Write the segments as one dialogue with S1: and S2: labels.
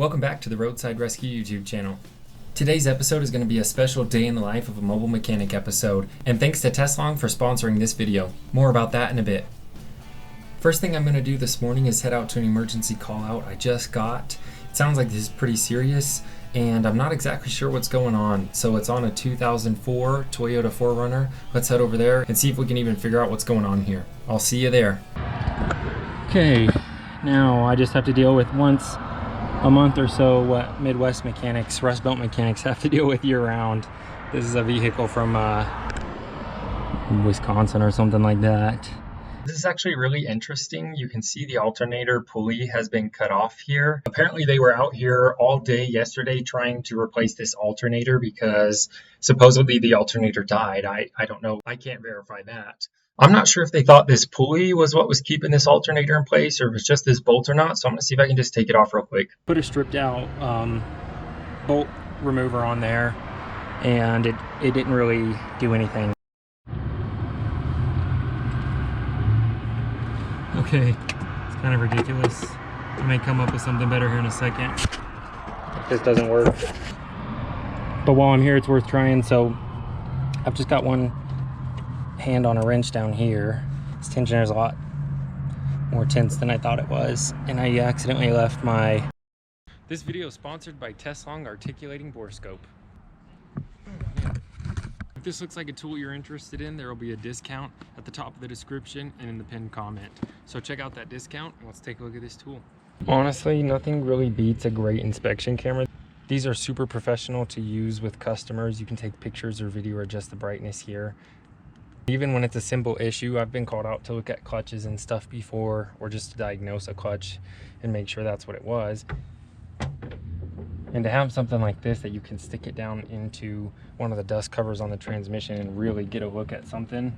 S1: Welcome back to the Roadside Rescue YouTube channel. Today's episode is going to be a special day in the life of a mobile mechanic episode, and thanks to Teslong for sponsoring this video. More about that in a bit. First thing I'm going to do this morning is head out to an emergency call out I just got. It sounds like this is pretty serious, and I'm not exactly sure what's going on. So it's on a 2004 Toyota 4Runner. Let's head over there and see if we can even figure out what's going on here. I'll see you there.
S2: Okay, now I just have to deal with once a month or so what Midwest mechanics, Rust Belt mechanics have to deal with year-round. This is a vehicle from Wisconsin or something like that.
S1: This is actually really interesting. You can see the alternator pulley has been cut off here. Apparently they were out here all day yesterday trying to replace this alternator because supposedly the alternator died. I don't know. I can't verify that. I'm not sure if they thought this pulley was what was keeping this alternator in place or if it's just this bolt or not. So I'm gonna see if I can just take it off real quick.
S2: Put a stripped out bolt remover on there, and it didn't really do anything. Okay, it's kind of ridiculous. I may come up with something better here in a second if this doesn't work. But while I'm here, it's worth trying. So I've just got one hand on a wrench down here. This tensioner is a lot more tense than I thought it was, and I accidentally left my... This video is sponsored by Teslong Articulating Bore Scope. If this looks like a tool you're interested in, there will be a discount at the top of the description and in the pinned comment. So check out that discount and let's take a look at this tool. Honestly, nothing really beats a great inspection camera. These are super professional to use with customers. You can take pictures or video or adjust the brightness here. Even when it's a simple issue, I've been called out to look at clutches and stuff before, or just to diagnose a clutch and make sure that's what it was. And to have something like this that you can stick it down into one of the dust covers on the transmission and really get a look at something,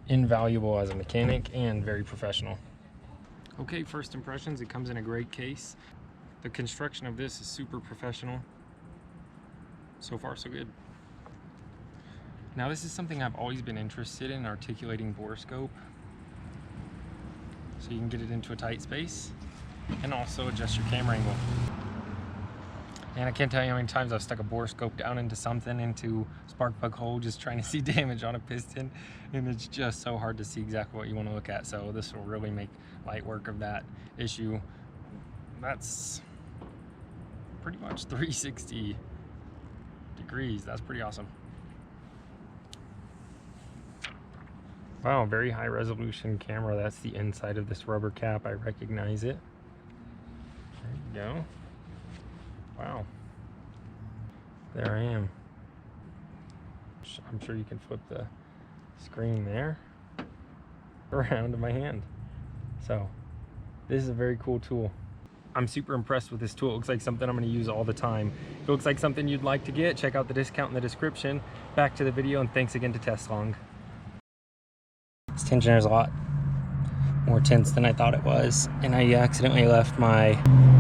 S2: invaluable as a mechanic and very professional. Okay, first impressions, it comes in a great case. The construction of this is super professional. So far, so good. Now this is something I've always been interested in, articulating bore scope. So you can get it into a tight space and also adjust your camera angle. And I can't tell you how many times I've stuck a bore scope down into something, into a spark plug hole, just trying to see damage on a piston, and it's just so hard to see exactly what you want to look at. So this will really make light work of that issue. That's pretty much 360 degrees. That's pretty awesome. Wow, very high resolution camera. That's the inside of this rubber cap. I recognize it. There you go. Wow. There I am. I'm sure you can flip the screen there around in my hand. So this is a very cool tool. I'm super impressed with this tool. It looks like something I'm going to use all the time. If it looks like something you'd like to get, check out the discount in the description. Back to the video, and thanks again to Teslong. This tensioner is a lot more tense than I thought it was, and I accidentally left my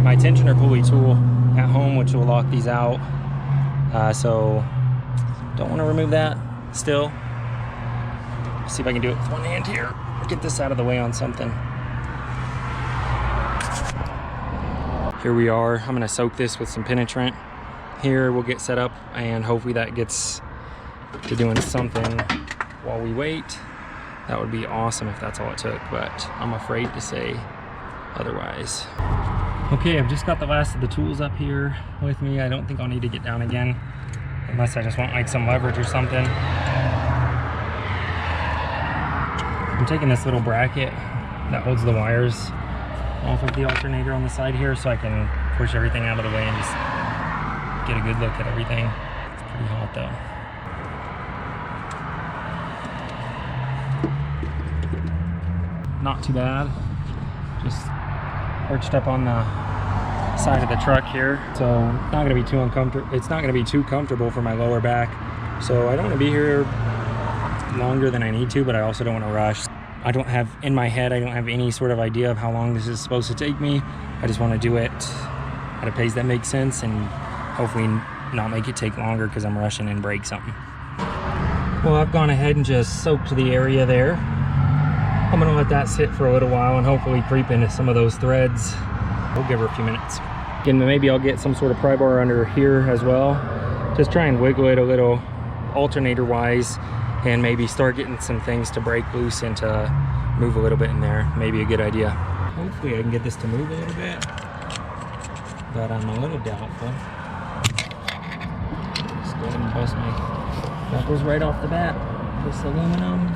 S2: tensioner pulley tool at home, which will lock these out. So don't want to remove that still. See if I can do it with one hand here. Get this out of the way on something. Here we are. I'm going to soak this with some penetrant. Here we'll get set up, and hopefully that gets to doing something while we wait. That would be awesome if that's all it took, but I'm afraid to say otherwise. Okay, I've just got the last of the tools up here with me. I don't think I'll need to get down again, unless I just want like some leverage or something. I'm taking this little bracket that holds the wires off of the alternator on the side here, so I can push everything out of the way and just get a good look at everything. It's pretty hot though. Not too bad. Just perched up on the side of the truck here, so it's not going to be too uncomfortable. It's not going to be too comfortable for my lower back. So I don't want to be here longer than I need to, but I also don't want to rush. I don't have, in my head, I don't have any sort of idea of how long this is supposed to take me. I just want to do it at a pace that makes sense and hopefully not make it take longer because I'm rushing and break something. Well, I've gone ahead and just soaked the area there. I'm going to let that sit for a little while and hopefully creep into some of those threads. We'll give her a few minutes. Again, maybe I'll get some sort of pry bar under here as well. Just try and wiggle it a little alternator wise, and maybe start getting some things to break loose and to move a little bit in there. Maybe a good idea. Hopefully I can get this to move a little bit, but I'm a little doubtful. Just go ahead and bust my knuckles right off the bat. This aluminum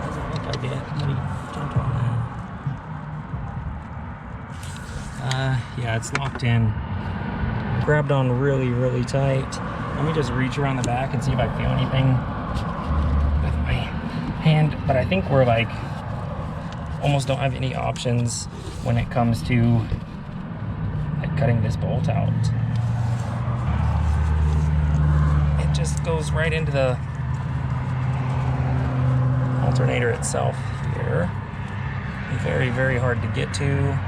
S2: doesn't look like it. Let me jump on that. Yeah, it's locked in. Grabbed on really, really tight. Let me just reach around the back and see if I feel anything with my hand. But I think we're like, almost don't have any options when it comes to like cutting this bolt out. It just goes right into the alternator itself here. Very, very hard to get to.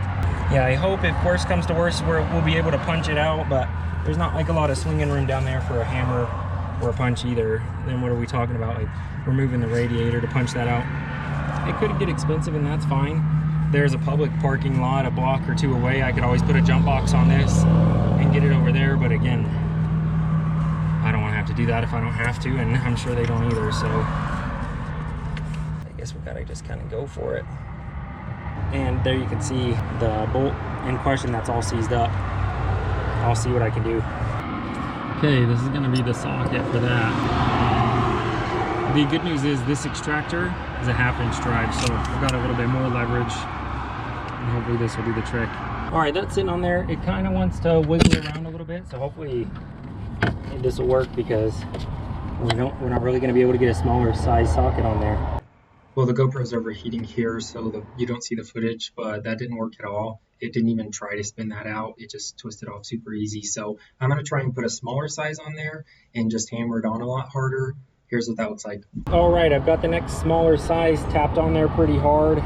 S2: Yeah, I hope if worst comes to worst, we'll be able to punch it out, but there's not like a lot of swinging room down there for a hammer or a punch either. Then what are we talking about? Like removing the radiator to punch that out? It could get expensive, and that's fine. There's a public parking lot a block or two away. I could always put a jump box on this and get it over there, but again, I don't want to have to do that if I don't have to, and I'm sure they don't either, so I guess we gotta just kind of go for it. And there you can see the bolt in question that's all seized up. I'll see what I can do. Okay, this is gonna be the socket for that. The good news is this extractor is a 1/2" drive, so I've got a little bit more leverage, and hopefully this will do the trick. All right, that's sitting on there. It kind of wants to wiggle around a little bit, so hopefully this will work, because we're not really gonna be able to get a smaller size socket on there.
S1: Well, the GoPro's overheating here, so you don't see the footage, but that didn't work at all. It didn't even try to spin that out. It just twisted off super easy. So I'm going to try and put a smaller size on there and just hammer it on a lot harder. Here's what that looks like.
S2: All right, I've got the next smaller size tapped on there pretty hard.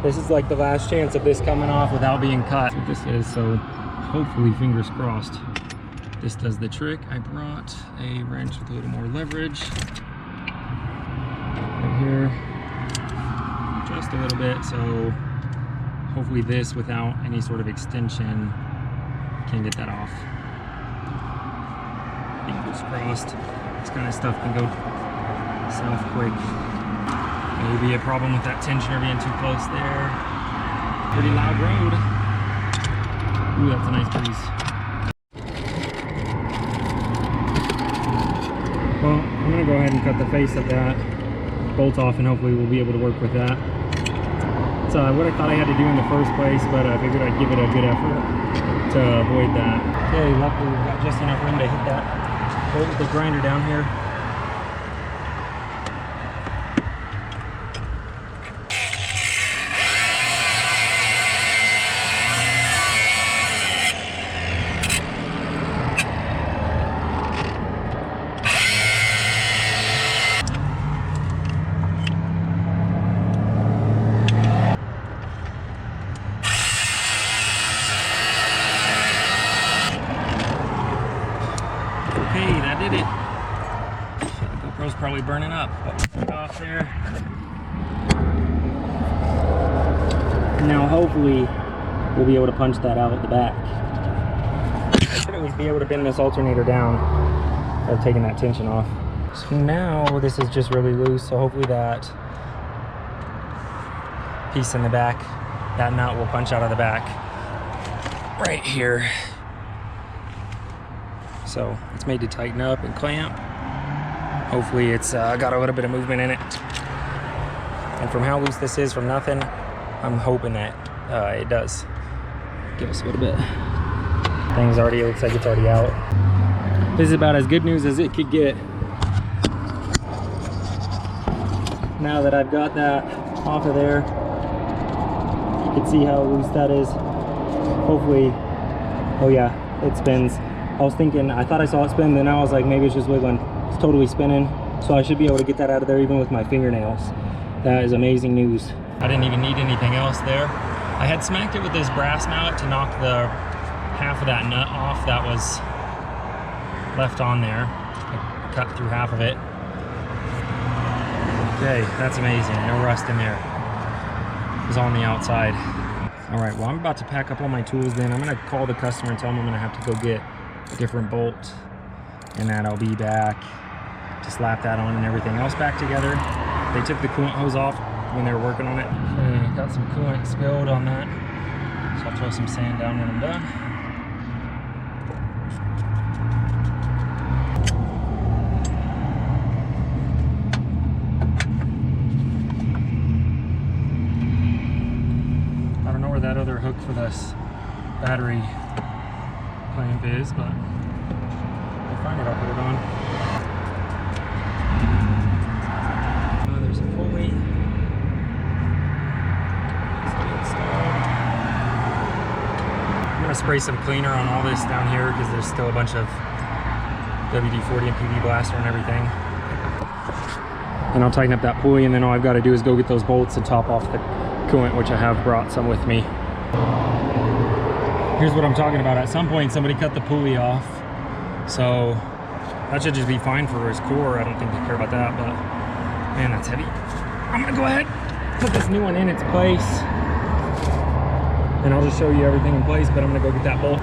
S2: This is like the last chance of this coming off without being cut. That's what this is, so hopefully, fingers crossed, this does the trick. I brought a wrench with a little more leverage right here. Just a little bit, so hopefully this, without any sort of extension, can get that off. Fingers crossed. This kind of stuff can go south quick. Maybe a problem with that tensioner being too close there. Pretty loud road. Ooh, that's a nice breeze. Well, I'm gonna go ahead and cut the face of that bolt off, and hopefully we'll be able to work with that. It's what I thought I had to do in the first place, but I figured I'd give it a good effort to avoid that. Okay, luckily we've got just enough room to hit that bolt with the grinder down here. Okay, that did it. The GoPro's probably burning up. Put it off there. Now hopefully we'll be able to punch that out at the back. I should at least be able to bend this alternator down or taking that tension off. So now this is just really loose, so hopefully that piece in the back, that nut will punch out of the back right here. So it's made to tighten up and clamp. Hopefully it's got a little bit of movement in it. And from how loose this is from nothing, I'm hoping that it does give us a little bit. Things already, looks like it's already out. This is about as good news as it could get. Now that I've got that off of there, you can see how loose that is. Hopefully, oh yeah, it spins. I was thinking, I thought I saw it spin, then I was like, maybe it's just wiggling. It's totally spinning. So I should be able to get that out of there even with my fingernails. That is amazing news. I didn't even need anything else there. I had smacked it with this brass mallet to knock the half of that nut off that was left on there. I cut through half of it. Okay, that's amazing. No rust in there. It was on the outside. All right, well, I'm about to pack up all my tools then. I'm gonna call the customer and tell them I'm gonna have to go get a different bolt, and that I'll be back to slap that on and everything else back together. They took the coolant hose off when they were working on it. Got some coolant spilled on that, so I'll throw some sand down when I'm done. I don't know where that other hook for this battery clamp is, but I'll find it, I'll put it on. There's a pulley. I'm gonna spray some cleaner on all this down here because there's still a bunch of WD-40 and PB Blaster and everything. And I'll tighten up that pulley, and then all I've got to do is go get those bolts and top off the coolant, which I have brought some with me. Here's what I'm talking about. At some point, somebody cut the pulley off, so that should just be fine for his core. I don't think they care about that, but man, that's heavy. I'm gonna go ahead, put this new one in its place, and I'll just show you everything in place, but I'm gonna go get that bolt.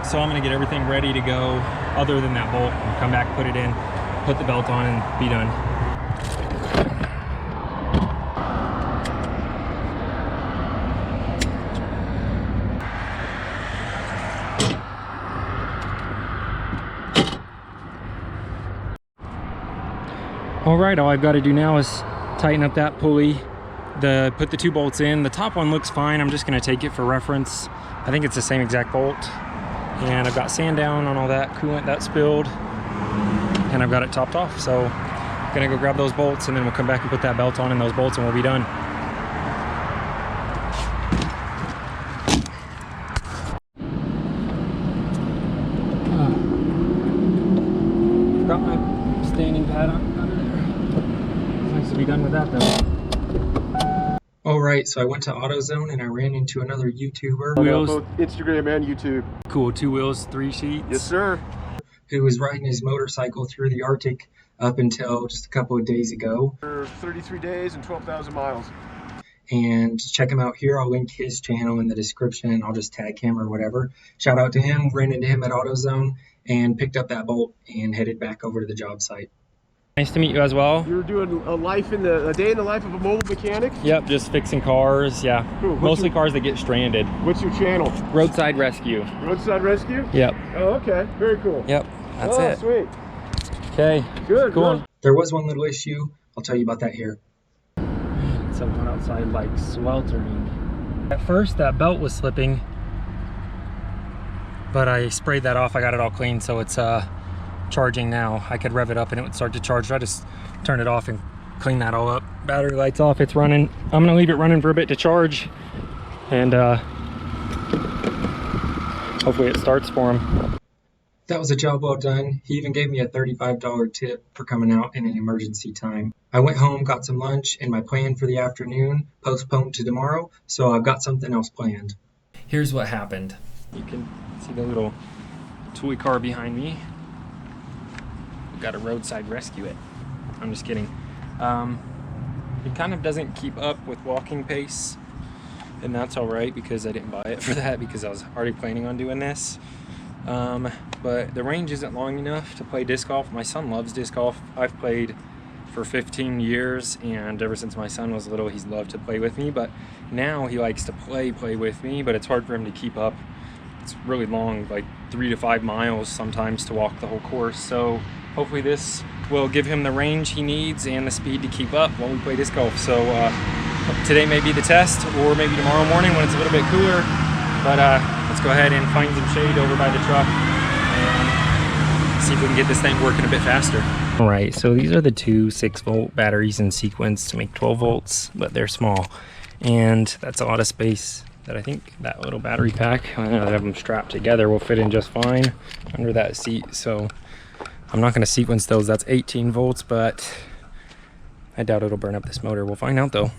S2: So I'm gonna get everything ready to go other than that bolt, and come back, put it in, put the belt on, and be done. All right, all I've got to do now is tighten up that pulley, put the two bolts in. The top one looks fine. I'm just going to take it for reference. I think it's the same exact bolt. And I've got sand down on all that coolant that spilled, and I've got it topped off. So I'm going to go grab those bolts, and then we'll come back and put that belt on and those bolts, and we'll be done. Got my standing pad under there. Nice to be done with that though.
S1: Alright, so I went to AutoZone and I ran into another YouTuber.
S3: Both Instagram and YouTube.
S2: Cool, 2 wheels, 3 seats.
S3: Yes, sir.
S1: Who was riding his motorcycle through the Arctic up until just a couple of days ago.
S3: For 33 days and 12,000 miles.
S1: And check him out here. I'll link his channel in the description. I'll just tag him or whatever. Shout out to him. Ran into him at AutoZone and picked up that bolt and headed back over to the job site.
S2: Nice to meet you as well.
S3: You're doing a day in the life of a mobile mechanic?
S2: Yep, just fixing cars, yeah.
S3: Cool.
S2: Mostly cars that get stranded.
S3: What's your channel?
S2: Roadside Rescue.
S3: Roadside Rescue?
S2: Yep.
S3: Oh, okay. Very cool.
S2: Yep, that's it.
S3: Sweet.
S2: Okay.
S3: Good.
S2: Cool.
S3: Good.
S1: There was one little issue. I'll tell you about that here.
S2: Someone outside like sweltering. At first that belt was slipping, but I sprayed that off. I got it all clean, so it's charging now. I could rev it up and it would start to charge. So I just turn it off and clean that all up. Battery light's off, it's running. I'm gonna leave it running for a bit to charge, and hopefully it starts for him.
S1: That was a job well done. He even gave me a $35 tip for coming out in an emergency time. I went home, got some lunch, and my plan for the afternoon postponed to tomorrow, so I've got something else planned. Here's what happened.
S2: You can see the little toy car behind me. Got a roadside rescue it. I'm just kidding. It kind of doesn't keep up with walking pace, and that's all right because I didn't buy it for that, because I was already planning on doing this. But the range isn't long enough to play disc golf. My son loves disc golf. I've played for 15 years, and ever since my son was little, he's loved to play with me, but now he likes to play with me, but it's hard for him to keep up. It's really long, like 3 to 5 miles sometimes to walk the whole course. So hopefully this will give him the range he needs and the speed to keep up when we play disc golf. So today may be the test, or maybe tomorrow morning when it's a little bit cooler. But let's go ahead and find some shade over by the truck and see if we can get this thing working a bit faster. All right, so these are the two 6-volt batteries in sequence to make 12 volts, but they're small. And that's a lot of space that I think that little battery pack, I have them strapped together, will fit in just fine under that seat. So I'm not going to sequence those. That's 18 volts, but I doubt it'll burn up this motor. We'll find out though.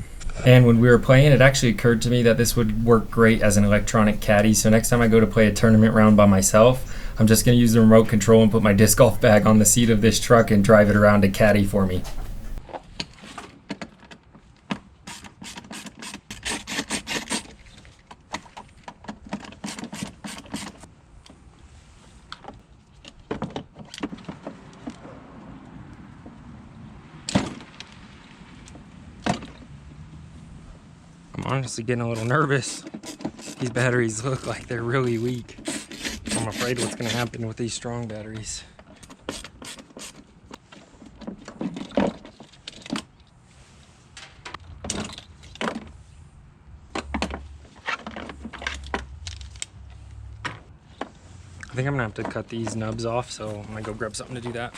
S1: And when we were playing, it actually occurred to me that this would work great as an electronic caddy. So next time I go to play a tournament round by myself, I'm just going to use the remote control and put my disc golf bag on the seat of this truck and drive it around to caddy for me.
S2: honestly getting a little nervous. These batteries look like they're really weak. I'm afraid what's going to happen with these strong batteries. I think I'm gonna have to cut these nubs off, so I'm gonna go grab something to do that.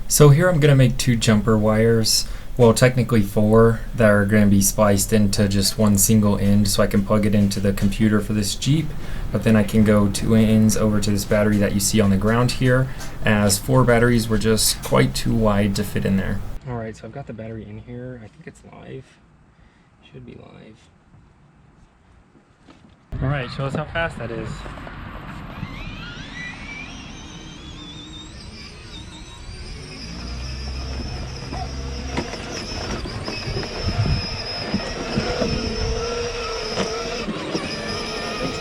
S1: So here I'm going to make 2 jumper wires, well technically 4, that are going to be spliced into just one single end so I can plug it into the computer for this Jeep, but then I can go 2 ends over to this battery that you see on the ground here, as 4 batteries were just quite too wide to fit in there.
S2: Alright, so I've got the battery in here. I think it's live. Should be live. Alright, show us how fast that is.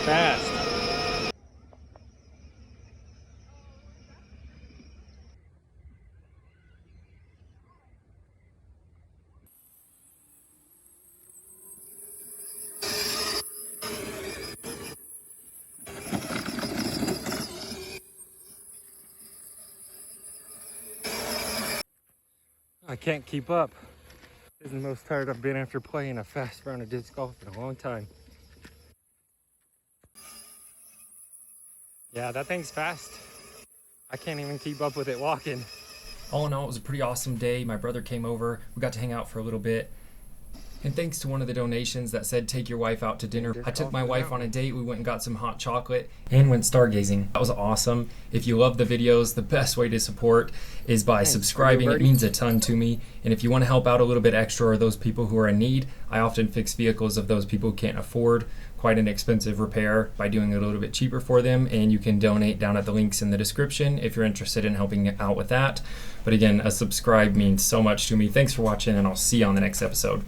S2: Fast. I can't keep up. This is the most tired I've been after playing a fast round of disc golf in a long time. Yeah, that thing's fast. I can't even keep up with it walking.
S1: All in all, it was a pretty awesome day. My brother came over, we got to hang out for a little bit. And thanks to one of the donations that said take your wife out to dinner, I took my wife on a date. We went and got some hot chocolate and went stargazing. That was awesome. If you love the videos, the best way to support is by subscribing. It means a ton to me. And if you want to help out a little bit extra, or those people who are in need, I often fix vehicles of those people who can't afford quite an expensive repair by doing it a little bit cheaper for them, and you can donate down at the links in the description if you're interested in helping out with that. But again, a subscribe means so much to me. Thanks for watching, and I'll see you on the next episode.